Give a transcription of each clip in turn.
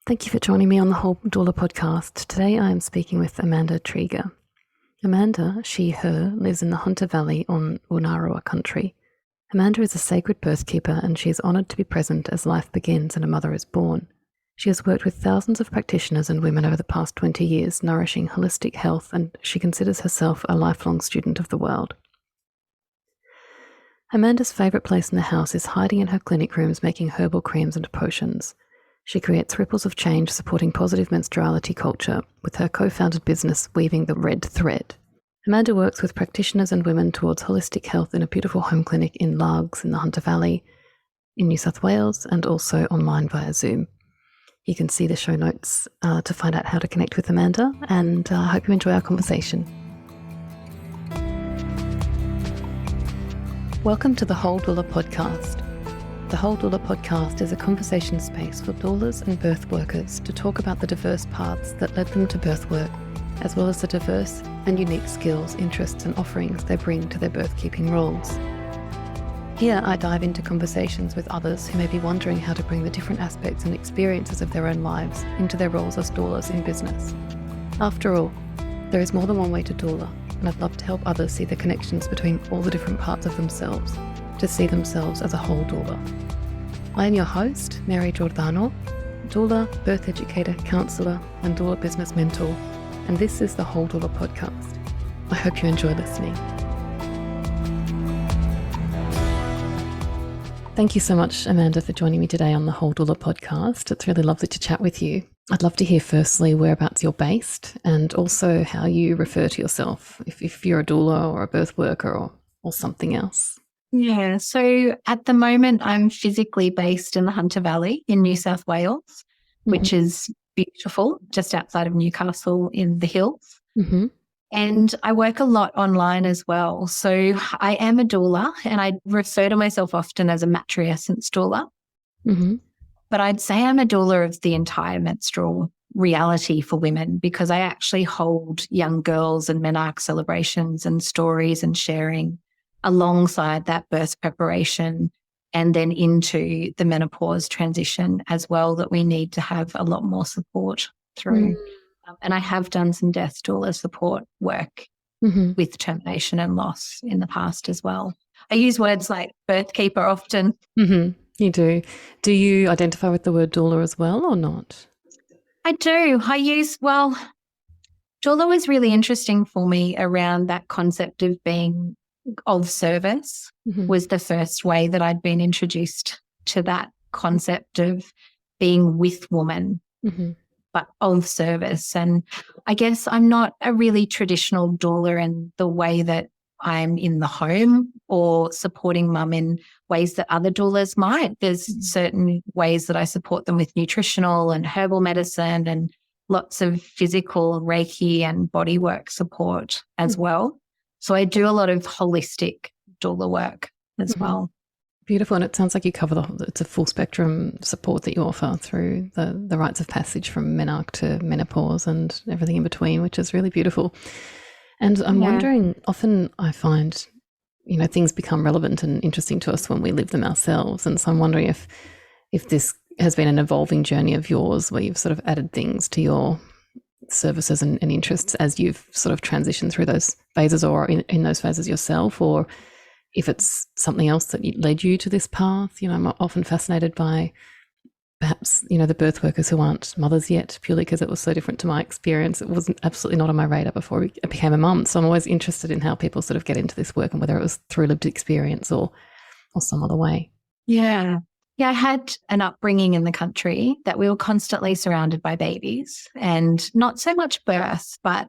Thank you for joining me on the Whole Doula podcast. Today I am speaking with Amanda Trieger. Amanda, she, her, lives in the Hunter Valley on Wonnarua Country. Amanda is a sacred birthkeeper and she is honoured to be present as life begins and a mother is born. She has worked with thousands of practitioners and women over the past 20 years, nourishing holistic health, and she considers herself a lifelong student of the world. Amanda's favourite place in the house is hiding in her clinic rooms making herbal creams and potions. She creates ripples of change supporting positive menstruality culture with her co-founded business Weaving the Red Thread. Amanda works with practitioners and women towards holistic health in a beautiful home clinic in Largs in the Hunter Valley in New South Wales and also online via Zoom. You can see the show notes to find out how to connect with Amanda, and I hope you enjoy our conversation. Welcome to the Whole Doula podcast. The Whole Doula podcast is a conversation space for doulas and birth workers to talk about the diverse paths that led them to birth work, as well as the diverse and unique skills, interests and offerings they bring to their birth-keeping roles. Here I dive into conversations with others who may be wondering how to bring the different aspects and experiences of their own lives into their roles as doulas in business. After all, there is more than one way to doula, and I'd love to help others see the connections between all the different parts of themselves, to see themselves as a whole doula. I am your host, Mary Giordano, doula, birth educator, counsellor and doula business mentor, and this is the Whole Doula podcast. I hope you enjoy listening. Thank you so much, Amanda, for joining me today on the Whole Doula podcast. It's really lovely to chat with you. I'd love to hear firstly whereabouts you're based and also how you refer to yourself, if you're a doula or a birth worker or something else. Yeah, so at the moment I'm physically based in the Hunter Valley in New South Wales, which is beautiful, just outside of Newcastle in the hills. And I work a lot online as well. So I am a doula and I refer to myself often as a matri-essence doula. But I'd say I'm a doula of the entire menstrual reality for women because I actually hold young girls and menarche celebrations and stories and sharing alongside that birth preparation and then into the menopause transition as well that we need to have a lot more support through. And I have done some death doula support work with termination and loss in the past as well. I use words like birthkeeper often. You do. Do you identify with the word doula as well or not? I do. Doula was really interesting for me around that concept of being of service was the first way that I'd been introduced to that concept of being with woman, but of service. And I guess I'm not a really traditional doula in the way that I'm in the home or supporting mum in ways that other doulas might. There's certain ways that I support them with nutritional and herbal medicine and lots of physical Reiki and bodywork support as well. So I do a lot of holistic doula work as well. Beautiful. And it sounds like you cover it's a full spectrum support that you offer through the rites of passage from menarche to menopause and everything in between, which is really beautiful. And I'm wondering, often I find, things become relevant and interesting to us when we live them ourselves. And so I'm wondering if this has been an evolving journey of yours where you've sort of added things to your services and interests as you've sort of transitioned through those phases or in those phases yourself, or if it's something else that led you to this path. I'm often fascinated by perhaps, the birth workers who aren't mothers yet, purely because it was so different to my experience. It was absolutely not on my radar before I became a mum. So I'm always interested in how people sort of get into this work and whether it was through lived experience or some other way. Yeah, I had an upbringing in the country that we were constantly surrounded by babies and not so much birth, but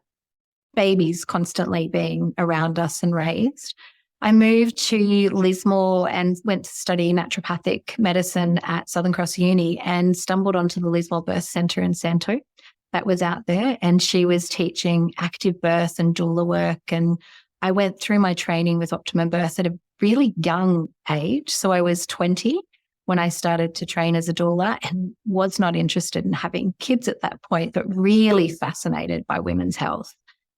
babies constantly being around us and raised. I moved to Lismore and went to study naturopathic medicine at Southern Cross Uni and stumbled onto the Lismore Birth Centre in Santo that was out there, and she was teaching active birth and doula work. And I went through my training with Optimum Birth at a really young age. So I was 20 when I started to train as a doula and was not interested in having kids at that point, but really fascinated by women's health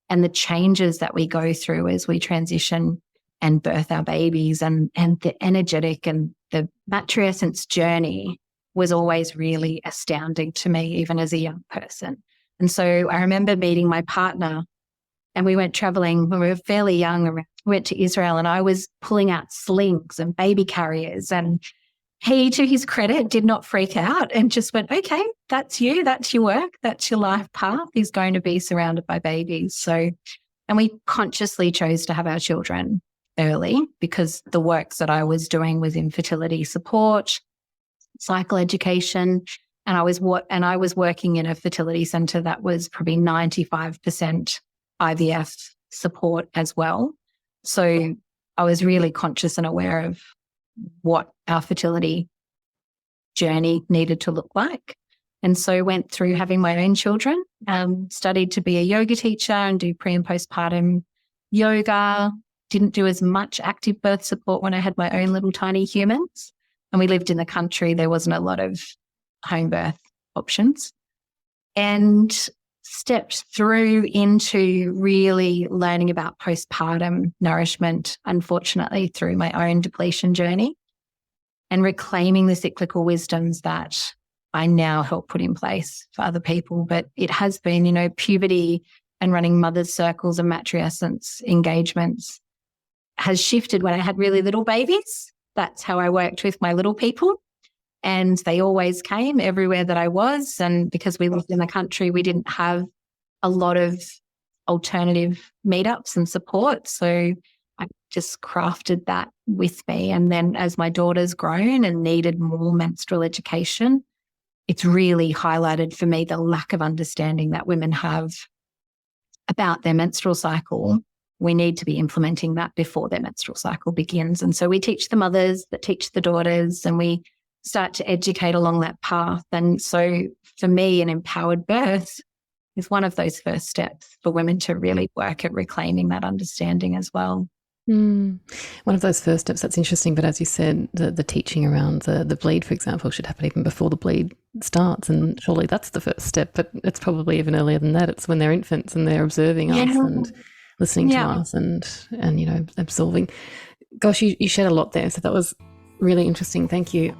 and the changes that we go through as we transition and birth our babies and the energetic and the matri-essence journey was always really astounding to me, even as a young person. And so I remember meeting my partner, and we went traveling when we were fairly young. We went to Israel, and I was pulling out slings and baby carriers, and he, to his credit, did not freak out and just went, okay, that's you, that's your work, that's your life path, is going to be surrounded by babies. So, and we consciously chose to have our children early because the works that I was doing was infertility support, cycle education, and I was working in a fertility centre that was probably 95% IVF support as well. So I was really conscious and aware of what our fertility journey needed to look like. And so went through having my own children, studied to be a yoga teacher and do pre and postpartum yoga. Didn't do as much active birth support when I had my own little tiny humans. And we lived in the country. There wasn't a lot of home birth options. And stepped through into really learning about postpartum nourishment, unfortunately, through my own depletion journey, and reclaiming the cyclical wisdoms that I now help put in place for other people. But it has been, puberty and running mother's circles and matrescence engagements has shifted when I had really little babies. That's how I worked with my little people. And they always came everywhere that I was. And because we lived in the country, we didn't have a lot of alternative meetups and support. So I just crafted that with me. And then as my daughter's grown and needed more menstrual education, it's really highlighted for me the lack of understanding that women have about their menstrual cycle. We need to be implementing that before their menstrual cycle begins. And so we teach the mothers that teach the daughters, and we start to educate along that path. And so for me, an empowered birth is one of those first steps for women to really work at reclaiming that understanding as well. One of those first steps, that's interesting. But as you said, the teaching around the bleed, for example, should happen even before the bleed starts. And surely that's the first step, but it's probably even earlier than that. It's when they're infants and they're observing us and listening to us and absorbing. Gosh, you shared a lot there. So that was really interesting. Thank you.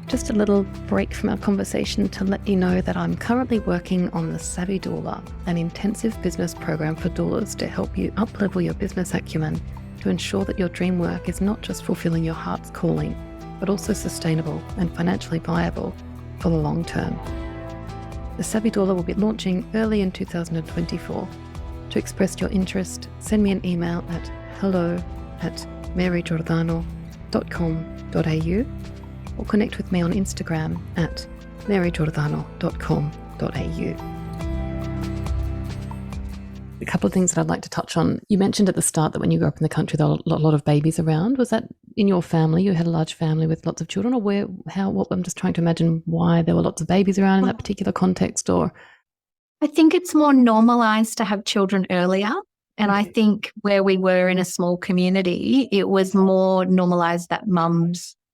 Just a little break from our conversation to let you know that I'm currently working on the Savvy Doula, an intensive business program for doulas to help you up-level your business acumen to ensure that your dream work is not just fulfilling your heart's calling, but also sustainable and financially viable for the long term. The Savvy Doula will be launching early in 2024. To express your interest, send me an email at hello@marygiordano.com.au or connect with me on Instagram at marygiordano.com.au. A couple of things that I'd like to touch on. You mentioned at the start that when you grew up in the country, there were a lot of babies around. Was that in your family? You had a large family with lots of children, or I'm just trying to imagine why there were lots of babies around in that particular context. Or I think it's more normalized to have children earlier. And I think where we were in a small community, it was more normalized that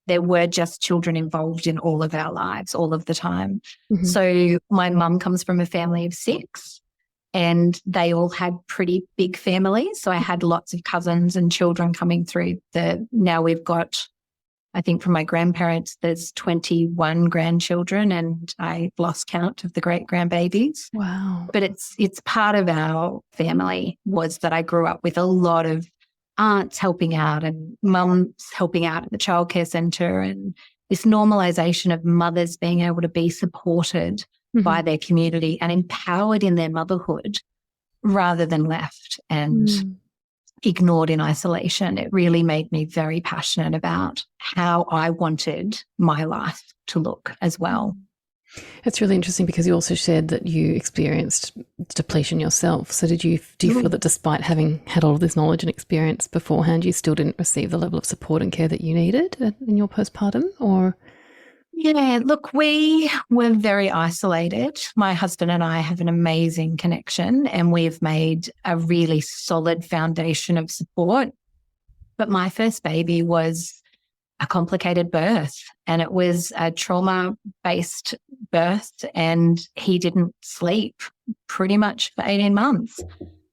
there were just children involved in all of our lives all of the time. Mm-hmm. So my mum comes from a family of 6 and they all had pretty big families. So I had lots of cousins and children coming through. Now we've got, I think from my grandparents, there's 21 grandchildren, and I lost count of the great-grandbabies. Wow. But it's part of our family was that I grew up with a lot of aunts helping out and mums helping out at the childcare centre, and this normalisation of mothers being able to be supported by their community and empowered in their motherhood rather than left and ignored in isolation. It really made me very passionate about how I wanted my life to look as well. It's really interesting because you also shared that you experienced depletion yourself. So do you feel that despite having had all of this knowledge and experience beforehand, you still didn't receive the level of support and care that you needed in your postpartum? Or yeah, look, we were very isolated. My husband and I have an amazing connection, and we've made a really solid foundation of support. But my first baby was a complicated birth, and it was a trauma-based birth, and he didn't sleep pretty much for 18 months.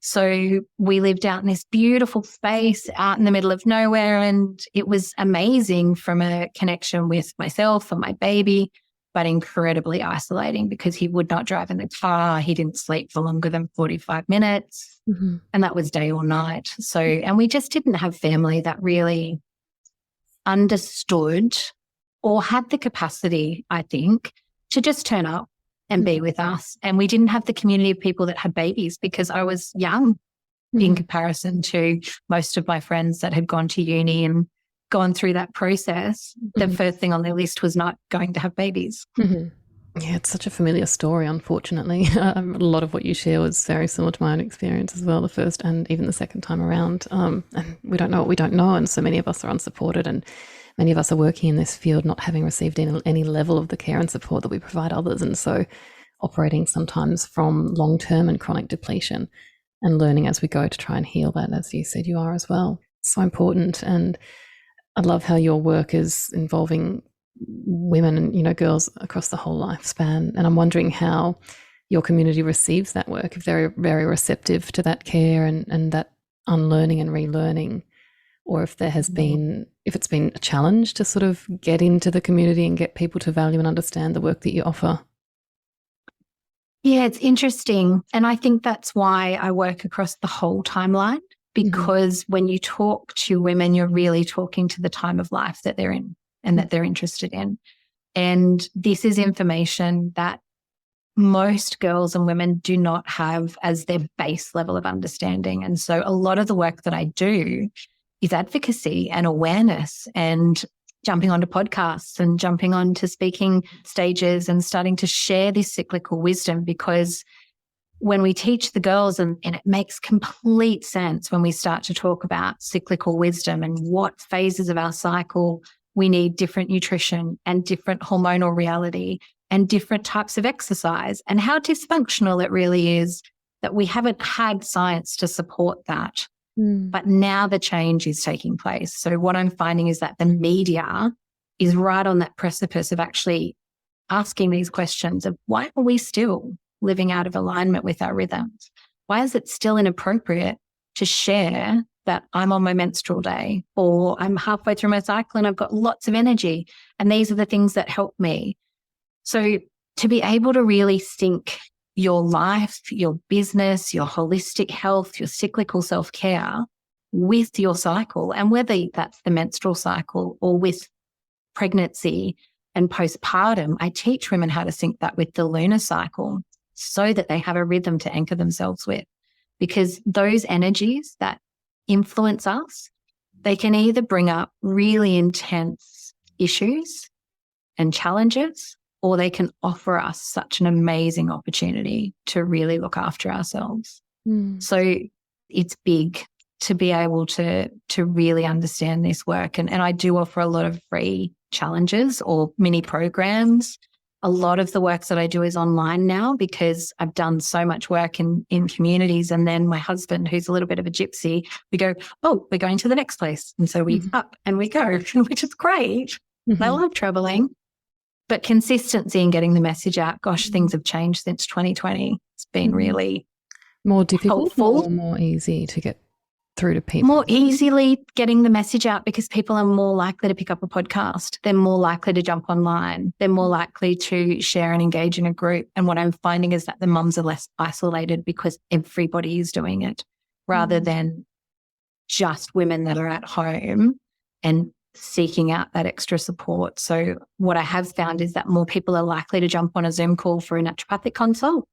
So we lived out in this beautiful space out in the middle of nowhere, and it was amazing from a connection with myself and my baby, but incredibly isolating because he would not drive in the car. He didn't sleep for longer than 45 minutes, and that was day or night. So, and we just didn't have family that really understood or had the capacity, I think, to just turn up and be with us. And we didn't have the community of people that had babies because I was young in comparison to most of my friends that had gone to uni and gone through that process. The first thing on their list was not going to have babies. Yeah, it's such a familiar story, unfortunately. A lot of what you share was very similar to my own experience as well, the first and even the second time around. And we don't know what we don't know, and so many of us are unsupported, and many of us are working in this field not having received any level of the care and support that we provide others, and so operating sometimes from long-term and chronic depletion and learning as we go to try and heal that, as you said you are as well. So important. And I love how your work is involving women and, you know, girls across the whole lifespan. And I'm wondering how your community receives that work, if they're very receptive to that care and that unlearning and relearning, or if there has been, if it's been a challenge to sort of get into the community and get people to value and understand the work that you offer. Yeah, it's interesting. And I think that's why I work across the whole timeline, because when you talk to women, you're really talking to the time of life that they're in and that they're interested in. And this is information that most girls and women do not have as their base level of understanding. And so a lot of the work that I do is advocacy and awareness and jumping onto podcasts and jumping onto speaking stages and starting to share this cyclical wisdom, because when we teach the girls, and it makes complete sense when we start to talk about cyclical wisdom and what phases of our cycle we need different nutrition and different hormonal reality and different types of exercise, and how dysfunctional it really is that we haven't had science to support that. But now the change is taking place. So what I'm finding is that the media is right on that precipice of actually asking these questions of why are we still living out of alignment with our rhythms? Why is it still inappropriate to share that I'm on my menstrual day, or I'm halfway through my cycle and I've got lots of energy and these are the things that help me? So to be able to really sync your life, your business, your holistic health, your cyclical self-care with your cycle, and whether that's the menstrual cycle or with pregnancy and postpartum, I teach women how to sync that with the lunar cycle so that they have a rhythm to anchor themselves with. Because those energies that influence us, they can either bring up really intense issues and challenges, or they can offer us such an amazing opportunity to really look after ourselves. So it's big to be able to really understand this work. And I do offer a lot of free challenges or mini programs. A lot of the work that I do is online now because I've done so much work in communities. And then my husband, who's a little bit of a gypsy, we go, oh, we're going to the next place. And so we up and we go, which is great. I love traveling. But consistency in getting the message out, gosh, things have changed since 2020. It's been really more difficult helpful. Or more easy to get through to people? More easily getting the message out because people are more likely to pick up a podcast. They're more likely to jump online. They're more likely to share and engage in a group. And what I'm finding is that the mums are less isolated because everybody is doing it rather than just women that are at home and seeking out that extra support. So what I have found is that more people are likely to jump on a Zoom call for a naturopathic consult.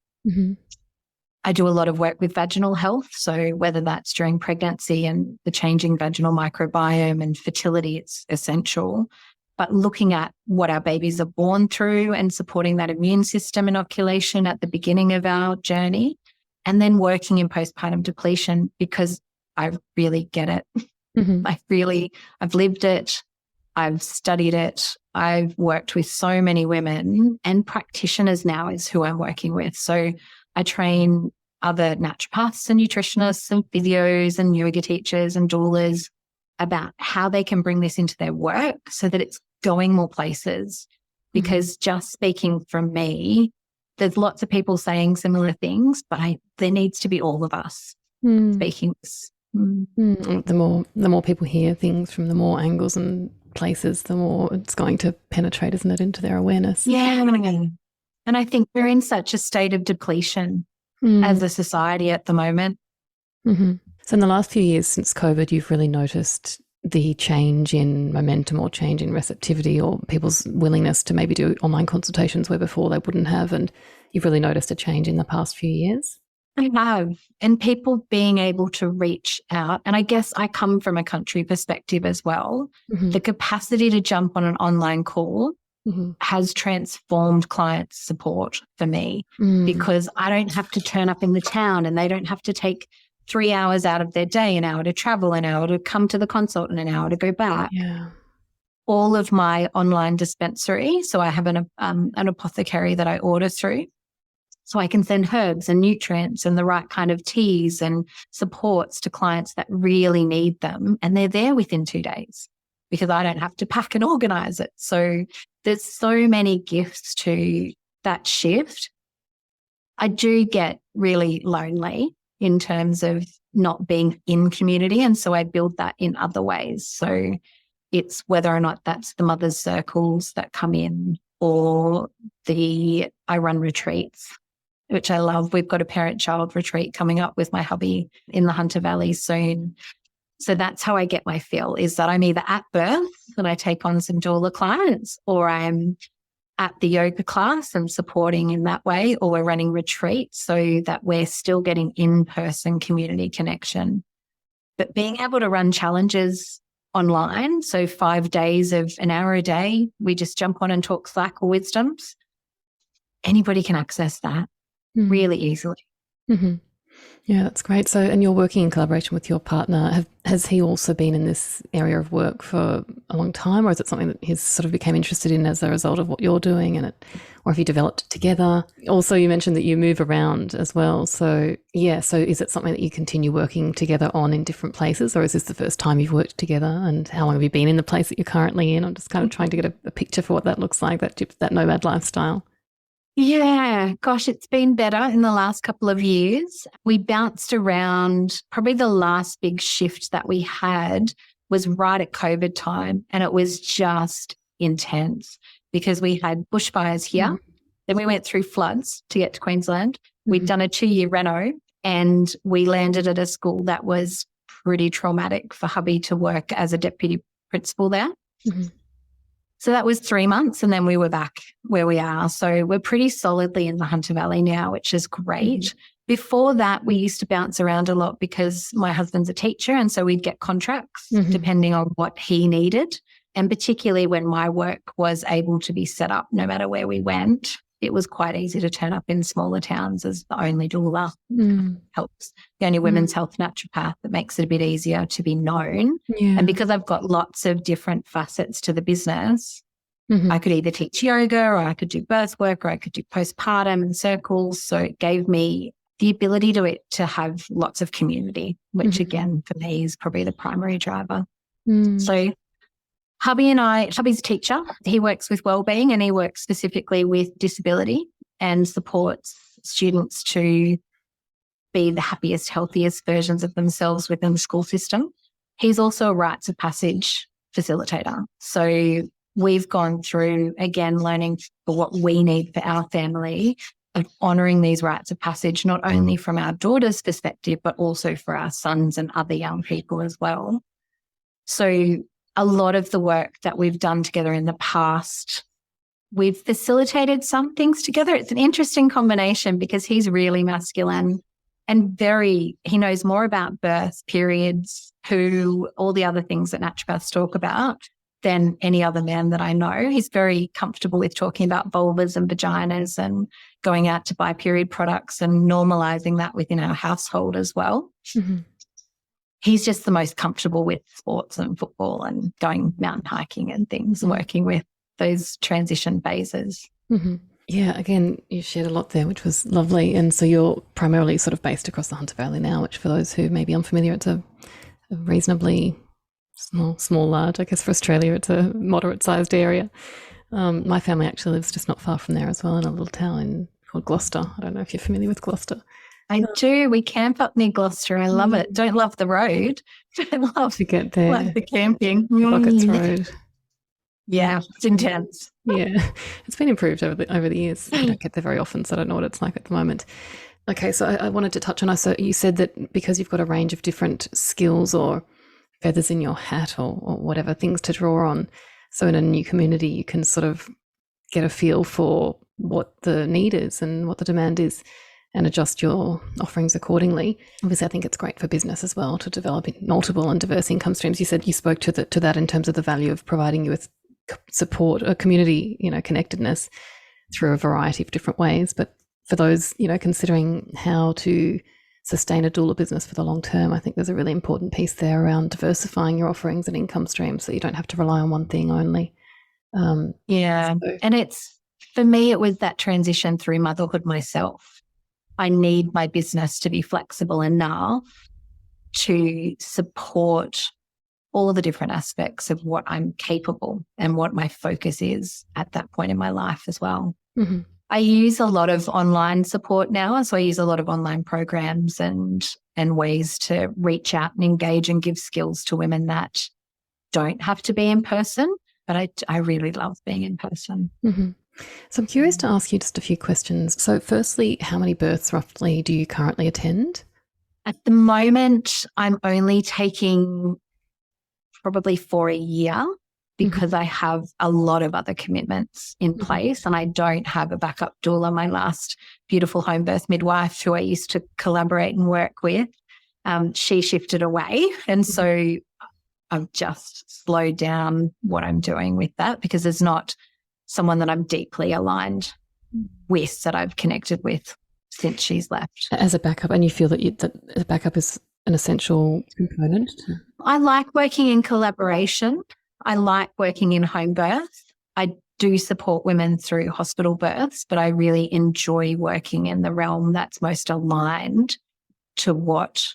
I do a lot of work with vaginal health. So whether that's during pregnancy and the changing vaginal microbiome and fertility, it's essential. But looking at what our babies are born through and supporting that immune system inoculation at the beginning of our journey, and then working in postpartum depletion because I really get it. I've lived it. I've studied it. I've worked with so many women, and practitioners now is who I'm working with. So I train other naturopaths and nutritionists and physios and yoga teachers and doulas about how they can bring this into their work so that it's going more places. Because just speaking from me, there's lots of people saying similar things, but there needs to be all of us speaking this. The more people hear things from the more angles and places, the more it's going to penetrate, isn't it, into their awareness? Yeah. And I think we're in such a state of depletion as a society at the moment. So in the last few years since COVID, you've really noticed the change in momentum or change in receptivity or people's willingness to maybe do online consultations where before they wouldn't have, and you've really noticed a change in the past few years? I have. And people being able to reach out. And I guess I come from a country perspective as well. The capacity to jump on an online call has transformed client support for me because I don't have to turn up in the town and they don't have to take 3 hours out of their day, an hour to travel, an hour to come to the consult and an hour to go back. Yeah. All of my online dispensary. So I have an apothecary that I order through. So I can send herbs and nutrients and the right kind of teas and supports to clients that really need them. And they're there within 2 days because I don't have to pack and organize it. So there's so many gifts to that shift. I do get really lonely in terms of not being in community. And so I build that in other ways. So it's whether or not that's the mother's circles that come in or I run retreats, which I love. We've got a parent-child retreat coming up with my hubby in the Hunter Valley soon. So that's how I get my fill, is that I'm either at birth and I take on some doula clients, or I'm at the yoga class and supporting in that way, or we're running retreats so that we're still getting in-person community connection. But being able to run challenges online, so 5 days of an hour a day, we just jump on and talk Slack or wisdoms, anybody can access that really easily. Yeah, that's great. So, and you're working in collaboration with your partner. Has he also been in this area of work for a long time, or is it something that he's sort of became interested in as a result of what you're doing, or have you developed it together? Also, you mentioned that you move around as well. So, yeah, so is it something that you continue working together on in different places, or is this the first time you've worked together? And how long have you been in the place that you're currently in? I'm just kind of trying to get a picture for what that looks like, that nomad lifestyle. Yeah, gosh, it's been better in the last couple of years. We bounced around. Probably the last big shift that we had was right at COVID time, and it was just intense because we had bushfires here. Then we went through floods to get to Queensland. We'd done a 2-year reno, and we landed at a school that was pretty traumatic for hubby to work as a deputy principal there. So that was 3 months, and then we were back where we are. So we're pretty solidly in the Hunter Valley now, which is great. Before that, we used to bounce around a lot because my husband's a teacher, and so we'd get contracts depending on what he needed. And particularly when my work was able to be set up no matter where we went, it was quite easy to turn up in smaller towns as the only doula. Helps. The only women's health naturopath. That makes it a bit easier to be known. And because I've got lots of different facets to the business, I could either teach yoga, or I could do birth work, or I could do postpartum and circles. So it gave me the ability to have lots of community, which again, for me, is probably the primary driver. So hubby's a teacher. He works with wellbeing, and he works specifically with disability and supports students to be the happiest, healthiest versions of themselves within the school system. He's also a rites of passage facilitator. So we've gone through, again, learning for what we need for our family, of honouring these rites of passage, not only from our daughter's perspective, but also for our sons and other young people as well. So a lot of the work that we've done together in the past, we've facilitated some things together. It's an interesting combination because he's really masculine and he knows more about birth, periods, all the other things that naturopaths talk about than any other man that I know. He's very comfortable with talking about vulvas and vaginas and going out to buy period products and normalizing that within our household as well. He's just the most comfortable with sports and football and going mountain hiking and things, working with those transition phases. Yeah, again, you shared a lot there, which was lovely. And so you're primarily sort of based across the Hunter Valley now, which for those who may be unfamiliar, it's a reasonably large, I guess for Australia, it's a moderate-sized area. My family actually lives just not far from there as well, in a little town called Gloucester. I don't know if you're familiar with Gloucester. I do. We camp up near Gloucester. I love it. Don't love the road. Don't love to get there. Like the camping. Buckets Road. Yeah, it's intense. Yeah, it's been improved over the years. I don't get there very often, so I don't know what it's like at the moment. Okay, so I wanted to touch on, so you said that because you've got a range of different skills or feathers in your hat or whatever, things to draw on, so in a new community you can sort of get a feel for what the need is and what the demand is and adjust your offerings accordingly. Obviously, I think it's great for business as well to develop multiple and diverse income streams. You said you spoke to that in terms of the value of providing you with support, a community, connectedness through a variety of different ways. But for those, considering how to sustain a doula business for the long term, I think there's a really important piece there around diversifying your offerings and income streams so you don't have to rely on one thing only. And for me, it was that transition through motherhood myself. I need my business to be flexible enough to support all of the different aspects of what I'm capable and what my focus is at that point in my life as well. Mm-hmm. I use a lot of online support now. So I use a lot of online programs and ways to reach out and engage and give skills to women that don't have to be in person. But I really love being in person. Mm-hmm. So I'm curious to ask you just a few questions. So firstly, how many births roughly do you currently attend? At the moment, I'm only taking probably 4 a year because I have a lot of other commitments in place and I don't have a backup doula. My last beautiful home birth midwife who I used to collaborate and work with, she shifted away. And so I've just slowed down what I'm doing with that because there's not someone that I'm deeply aligned with that I've connected with since she's left. As a backup, and you feel that the backup is an essential component? I like working in collaboration. I like working in home birth. I do support women through hospital births, but I really enjoy working in the realm that's most aligned to what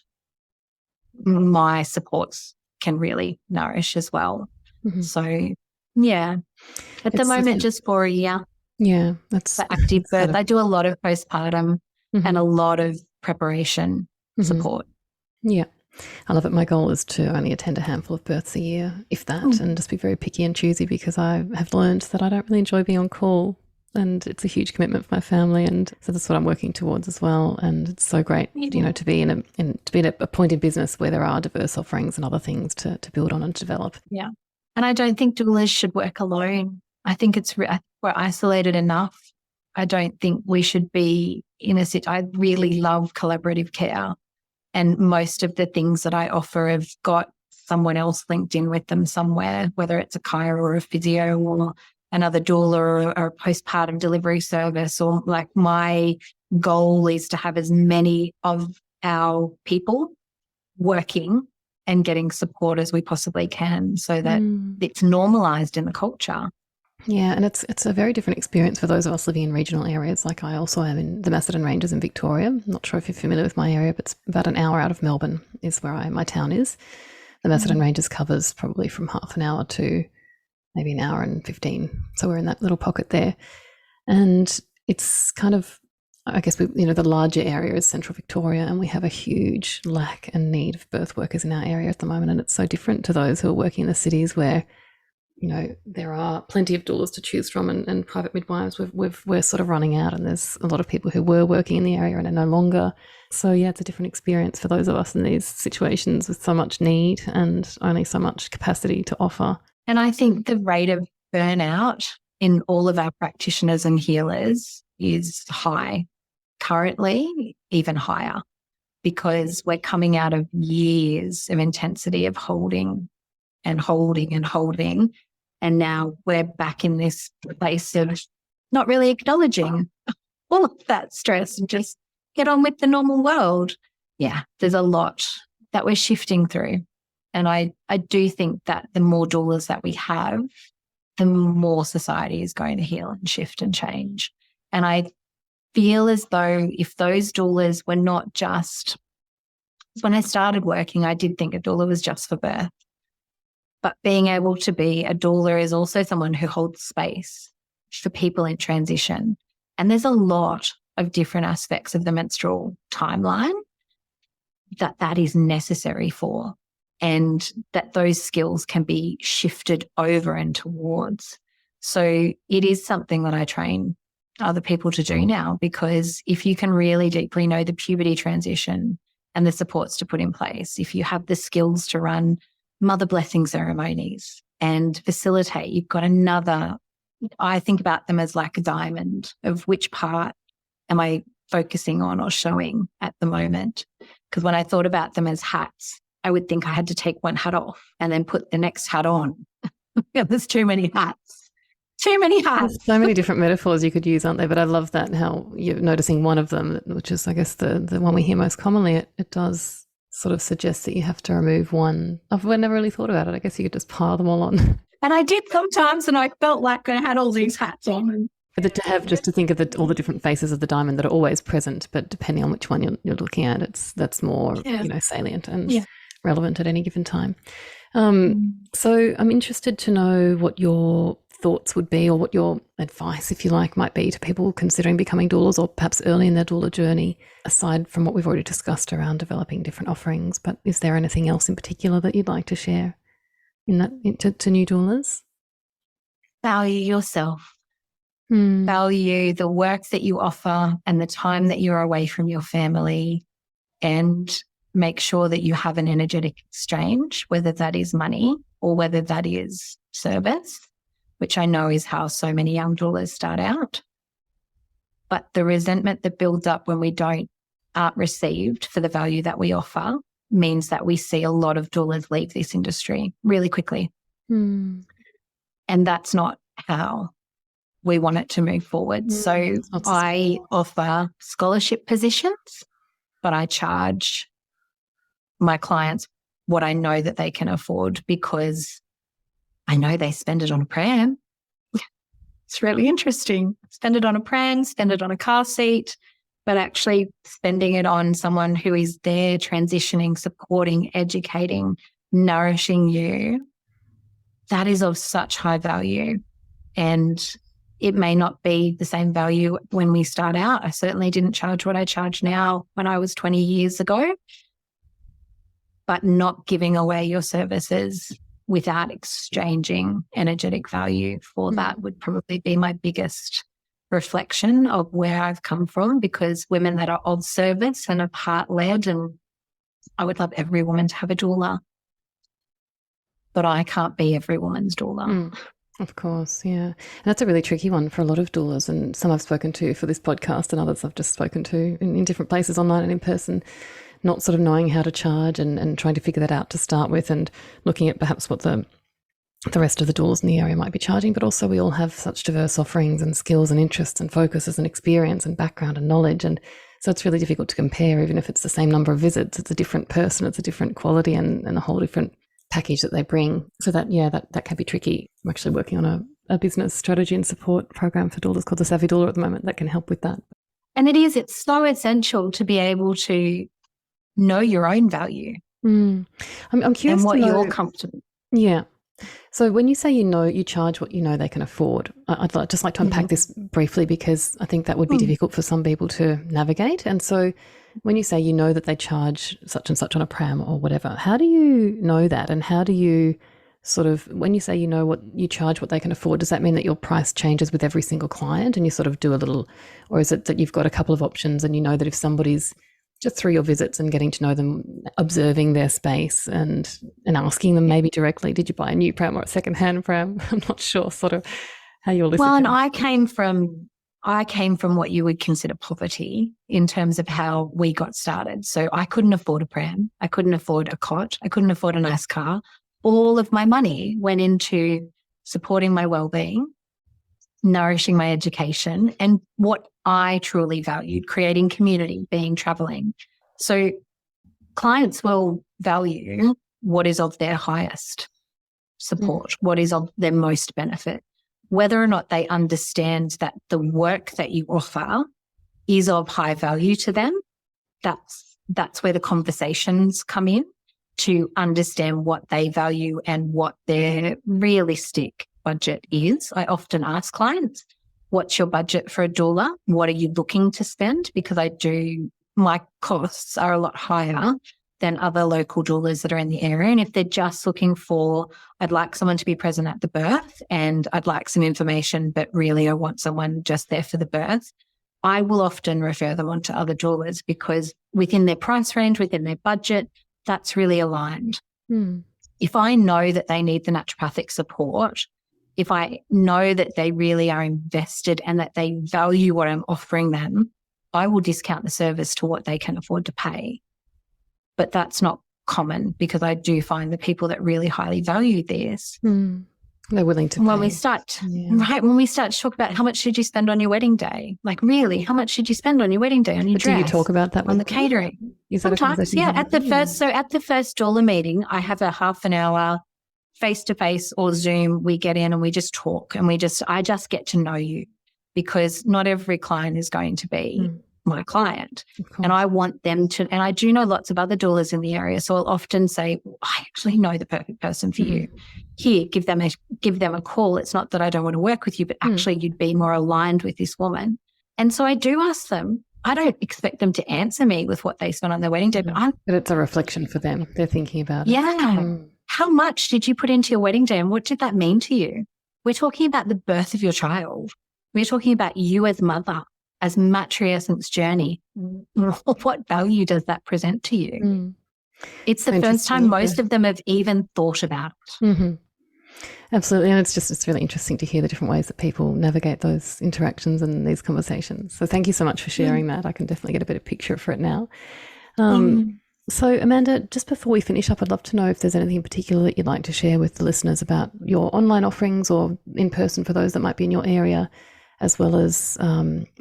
my supports can really nourish as well. Mm-hmm. So, yeah, at the moment, just 4 a year. Yeah, that's for active birth. I do a lot of postpartum and a lot of preparation support. Yeah, I love it. My goal is to only attend a handful of births a year, if that, and just be very picky and choosy because I have learned that I don't really enjoy being on call and it's a huge commitment for my family, and so that's what I'm working towards as well. And it's so great, to be at a point in business where there are diverse offerings and other things to build on and develop. Yeah, and I don't think doulas should work alone. I think we're isolated enough. I don't think we should be in a situation. I really love collaborative care, and most of the things that I offer have got someone else linked in with them somewhere, whether it's a chiro or a physio or another doula or a postpartum delivery service. Or like my goal is to have as many of our people working and getting support as we possibly can so that it's normalised in the culture. Yeah, and it's a very different experience for those of us living in regional areas. Like I also am in the Macedon Ranges in Victoria. I'm not sure if you're familiar with my area, but it's about an hour out of Melbourne is where my town is. The Macedon Ranges covers probably from half an hour to maybe an hour and 15. So we're in that little pocket there. And it's kind of, I guess, the larger area is central Victoria, and we have a huge lack and need of birth workers in our area at the moment. And it's so different to those who are working in the cities where there are plenty of doulas to choose from and private midwives. We're sort of running out, and there's a lot of people who were working in the area and are no longer. So, yeah, it's a different experience for those of us in these situations with so much need and only so much capacity to offer. And I think the rate of burnout in all of our practitioners and healers is high, currently even higher, because we're coming out of years of intensity of holding and holding and holding. And now we're back in this place of not really acknowledging all of that stress and just get on with the normal world. Yeah, there's a lot that we're shifting through. And I do think that the more doulas that we have, the more society is going to heal and shift and change. And I feel as though if those doulas were not just, when I started working, I did think a doula was just for birth. But being able to be a doula is also someone who holds space for people in transition. And there's a lot of different aspects of the menstrual timeline that is necessary for, and that those skills can be shifted over and towards. So it is something that I train other people to do now, because if you can really deeply know the puberty transition and the supports to put in place, if you have the skills to run mother blessing ceremonies and facilitate, you've got another, I think about them as like a diamond of which part am I focusing on or showing at the moment. Because when I thought about them as hats, I would think I had to take one hat off and then put the next hat on. There's too many hats. Too many hats. There's so many different metaphors you could use, aren't there? But I love that, how you're noticing one of them, which is, I guess, the one we hear most commonly. It does sort of suggest that you have to remove one. I've never really thought about it. I guess you could just pile them all on. And I did sometimes, and I felt like I had all these hats on. But to think of all the different faces of the diamond that are always present, but depending on which one you're looking at, that's more salient and relevant at any given time. So I'm interested to know what your thoughts would be, or what your advice, if you like, might be to people considering becoming doulas, or perhaps early in their doula journey, aside from what we've already discussed around developing different offerings. But is there anything else in particular that you'd like to share to new doulas? Value yourself. Value the work that you offer and the time that you're away from your family, and make sure that you have an energetic exchange, whether that is money or whether that is service, which I know is how so many young doulas start out. But the resentment that builds up when we aren't received for the value that we offer means that we see a lot of doulas leave this industry really quickly. And that's not how we want it to move forward. So I offer scholarship positions, but I charge my clients what I know that they can afford, because I know they spend it on a pram. It's really interesting. Spend it on a pram, spend it on a car seat, but actually spending it on someone who is there transitioning, supporting, educating, nourishing you, that is of such high value. And it may not be the same value when we start out. I certainly didn't charge what I charge now when I was 20 years ago. But not giving away your services without exchanging energetic value for that would probably be my biggest reflection of where I've come from, because women that are of service and of heart-led, and I would love every woman to have a doula, but I can't be every woman's doula. Of course, yeah. And that's a really tricky one for a lot of doulas, and some I've spoken to for this podcast and others I've just spoken to in different places, online and in person, not sort of knowing how to charge and trying to figure that out to start with, and looking at perhaps what the rest of the doulas in the area might be charging. But also we all have such diverse offerings and skills and interests and focuses and experience and background and knowledge. And so it's really difficult to compare. Even if it's the same number of visits, it's a different person, it's a different quality and a whole different package that they bring. So that can be tricky. I'm actually working on a business strategy and support program for doulas called the Savvy Doula at the moment that can help with that. And it's so essential to be able to know your own value. I'm curious and what to know, you're comfortable. Yeah. So when you say you charge what you know they can afford, I'd just like to unpack this briefly, because I think that would be difficult for some people to navigate. And so when you say you know that they charge such and such on a pram or whatever, how do you know that? And how do you sort of, when you say you know what you charge, what they can afford, does that mean that your price changes with every single client and you sort of do a little, or is it that you've got a couple of options and you know that if somebody's just through your visits and getting to know them, observing their space and asking them maybe directly, did you buy a new pram or a secondhand pram? I'm not sure sort of how you're listening. Well, and I came from what you would consider poverty in terms of how we got started. So I couldn't afford a pram. I couldn't afford a cot. I couldn't afford a nice car. All of my money went into supporting my well-being, nourishing my education, and what I truly valued, creating community, traveling. So clients will value what is of their highest support, what is of their most benefit, whether or not they understand that the work that you offer is of high value to them. That's where the conversations come in, to understand what they value and what their realistic budget is. I often ask clients, what's your budget for a doula? What are you looking to spend? Because my costs are a lot higher than other local doulas that are in the area. And if they're just looking for, I'd like someone to be present at the birth and I'd like some information, but really I want someone just there for the birth, I will often refer them on to other doulas because within their price range, within their budget, that's really aligned. If I know that they need the naturopathic support, if I know that they really are invested and that they value what I'm offering them, I will discount the service to what they can afford to pay. But that's not common because I do find the people that really highly value this, they're willing to pay. When we start to talk about how much should you spend on your wedding day, like really, how much should you spend on your wedding day, on your dress? Do you talk about that on the catering? Sometimes, at the first doula meeting, I have a half an hour face-to-face or Zoom. We get in and we just talk and I just get to know you because not every client is going to be my client. And I want them to, and I do know lots of other doulas in the area. So I'll often say, I actually know the perfect person for you. Here, give them a call. It's not that I don't want to work with you, but actually you'd be more aligned with this woman. And so I do ask them. I don't expect them to answer me with what they spent on their wedding day, but it's a reflection for them. They're thinking about it. Yeah. How much did you put into your wedding day and what did that mean to you? We're talking about the birth of your child. We're talking about you as mother, as matri-essence journey. What value does that present to you? It's the first time most of them have even thought about it. Absolutely. And it's really interesting to hear the different ways that people navigate those interactions and these conversations. So thank you so much for sharing that. I can definitely get a better picture for it now. So Amanda, just before we finish up, I'd love to know if there's anything in particular that you'd like to share with the listeners about your online offerings or in person for those that might be in your area, as well as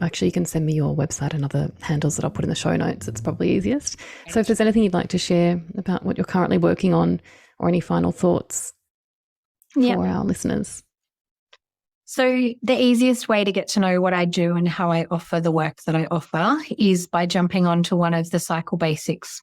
actually you can send me your website and other handles that I'll put in the show notes. It's probably easiest. So if there's anything you'd like to share about what you're currently working on or any final thoughts for our listeners. So the easiest way to get to know what I do and how I offer the work that I offer is by jumping onto one of the Cycle Basics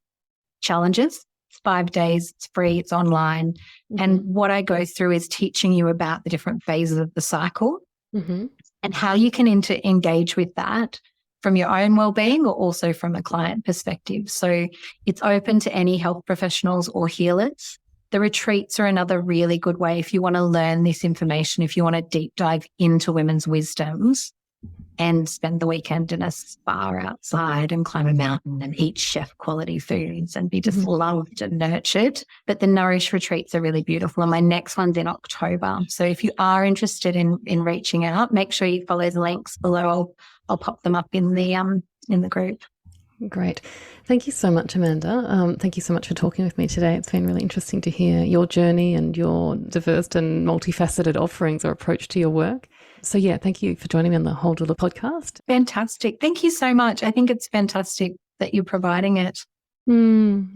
challenges. It's 5 days, it's free, it's online. And what I go through is teaching you about the different phases of the cycle and how you can engage with that from your own well-being or also from a client perspective. So it's open to any health professionals or healers. The retreats are another really good way if you want to learn this information, if you want to deep dive into women's wisdoms and spend the weekend in a spa outside and climb a mountain and eat chef quality foods and be just loved and nurtured. But the Nourish retreats are really beautiful. And my next one's in October. So if you are interested in reaching out, make sure you follow the links below. I'll pop them up in the group. Great. Thank you so much, Amanda. Thank you so much for talking with me today. It's been really interesting to hear your journey and your diverse and multifaceted offerings or approach to your work. So thank you for joining me on the Whole Doula podcast. Fantastic. Thank you so much. I think it's fantastic that you're providing it. I'm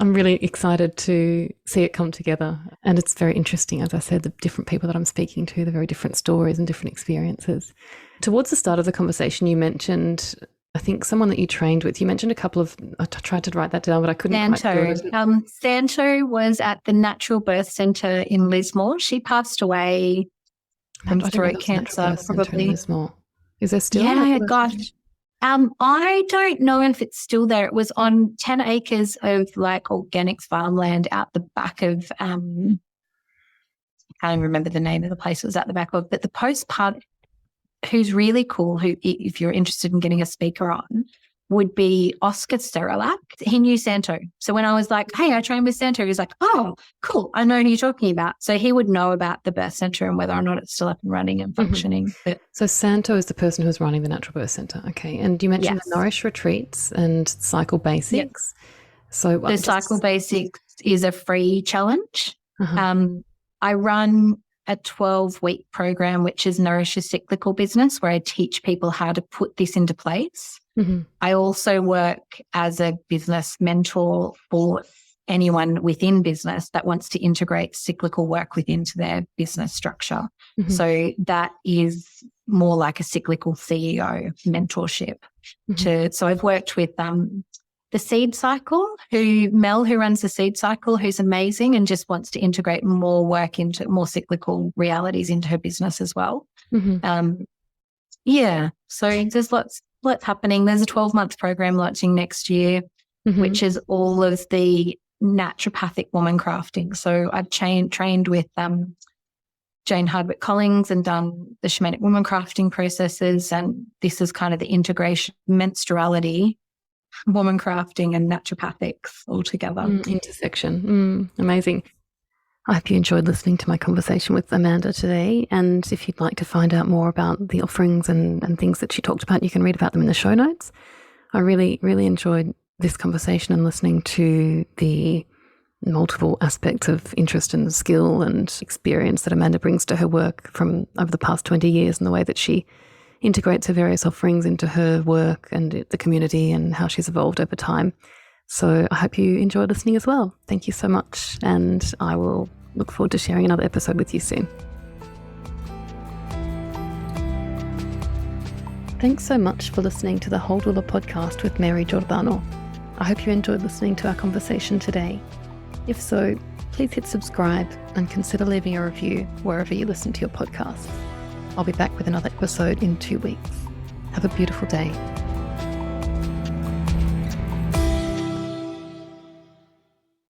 really excited to see it come together. And it's very interesting, as I said, the different people that I'm speaking to, the very different stories and different experiences. Towards the start of the conversation, you mentioned, I think, someone that you trained with. You mentioned a couple of, I tried to write that down, but I couldn't quite do it. Santo was at the Natural Birth Centre in Lismore. She passed away from throat cancer, probably. Is there still? Yeah, gosh. I don't know if it's still there. It was on 10 acres of like organics farmland out the back of, I can't even remember the name of the place it was at the back of, but the postpart who's really cool, who if you're interested in getting a speaker on, would be Oscar Sterilak. He knew Santo. So when I was like, hey, I trained with Santo, he was like, oh, cool, I know who you're talking about. So he would know about the birth centre and whether or not it's still up and running and functioning. But so Santo is the person who's running the Natural Birth Centre. Okay. And you mentioned the Nourish retreats and Cycle Basics. Yep. So the Cycle Basics is a free challenge. I run a 12-week program, which is Nourish a Cyclical Business, where I teach people how to put this into place. I also work as a business mentor for anyone within business that wants to integrate cyclical work into their business structure. So that is more like a cyclical CEO mentorship. So I've worked with the seed cycle, Mel, who runs the seed cycle, who's amazing and just wants to integrate more work into more cyclical realities into her business as well. So there's lots happening. There's a 12-month program launching next year, which is all of the naturopathic woman crafting. So I've trained with Jane Hardwick Collins and done the shamanic woman crafting processes, and this is kind of the integration, menstruality, woman crafting and naturopathics all together. Intersection. Amazing. I hope you enjoyed listening to my conversation with Amanda today. And if you'd like to find out more about the offerings and things that she talked about, you can read about them in the show notes. I really, really enjoyed this conversation and listening to the multiple aspects of interest and skill and experience that Amanda brings to her work from over the past 20 years, and the way that she integrates her various offerings into her work and the community and how she's evolved over time. So I hope you enjoyed listening as well. Thank you so much, and I will look forward to sharing another episode with you soon. Thanks so much for listening to the Whole Doula podcast with Mary Giordano. I hope you enjoyed listening to our conversation today. If so, please hit subscribe and consider leaving a review wherever you listen to your podcasts. I'll be back with another episode in 2 weeks. Have a beautiful day.